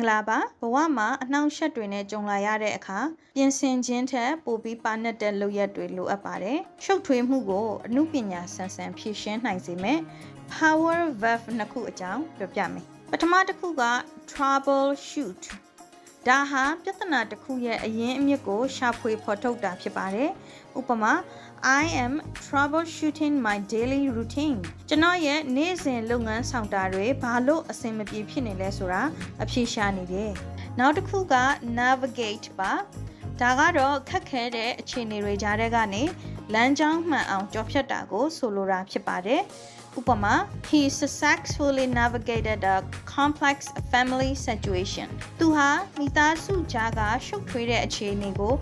္ဂလာပါဘဝမှာအနှောင့်အယှက်တွေနဲ့ကြုံလာရတဲ့အခါပြင်ဆင်ခြင်းထက်ပိုပြီးပါနက်တဲ့လုပ်ရက်တွေလိုအပ်ပါတယ်ရှုပ်ထွေးမှုကိုအမှုပညာဆန်ဆန်ဖြေရှင်းနိုင်စေမယ် power verb နှစ်ခုအကြောင်းပြောပြမယ်ပထမတစ်ခုက troubleshoot ဒါဟာပြဿနာတစ်ခုရဲ့အရင်းအမြစ်ကိုရှာဖွေဖော်ထုတ်တာဖြစ်ပါတယ်ဥပမာ I am troubleshooting my daily routine ကျွန်တော်ရဲ့နေ့စဉ်လုပ်ငန်းဆောင်တာတွေဘာလို့အဆင်မပြေဖြစ်နေလဲဆိုတာအဖြေရှာနေတယ်နောက်တစ်ခုက navigate ပါဒါကတော့ခက်ခဲတဲ့အခြေအနေတွေကြားထဲကနေလမ်းကြောင်းမှန်အောင်ကျော်ဖြတ်တာကိုဆိုလိုတာဖြစ်ပါတယ်ဥပမာ he successfully navigated a complex family situation သူဟာမိသားစုကြားကရှုပ်ထွေးတဲ့အခြေအနေကို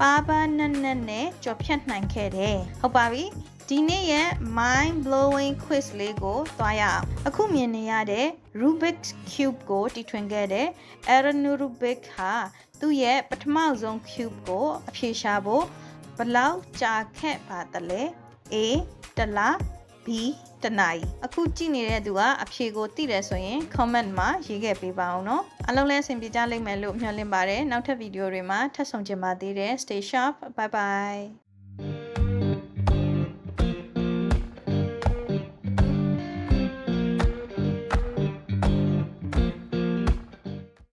ပါပါနက်နက်နဲ့ကျော်ဖြတ်နိုင်ခဲ့တယ်ဟုတ်ပါပြီဒီနေ့ရဲ့ mind blowing quiz လေးကိုသွားရအောင်အခုမြင်နေရတဲ့ Rubik's Cube ကိုတီထွင်ခဲ့တဲ့ Aaron Rubik ဟာသူ့ရဲ့ပထမဆုံး cube ကိုအဖြေရှာဖို့ဘယ်လောက်ကြာခဲ့ပါသလဲ A တစ်လ B တစ်နာရီအခုကြည့်နေတဲ့သူကအဖြေကိုသိတယ်ဆိုရင် comment မှာရေးခဲ့ပေးပါအောင်နော်အားလုံးလည်းအဆင်ပြေကြလိမ့်မယ်လို့မျှော်လင့်ပါတယ်နောက်ထပ်ဗီဒီယိုတွေမှာထပ်ဆုံကြပါသေးတယ် stay sharp bye bye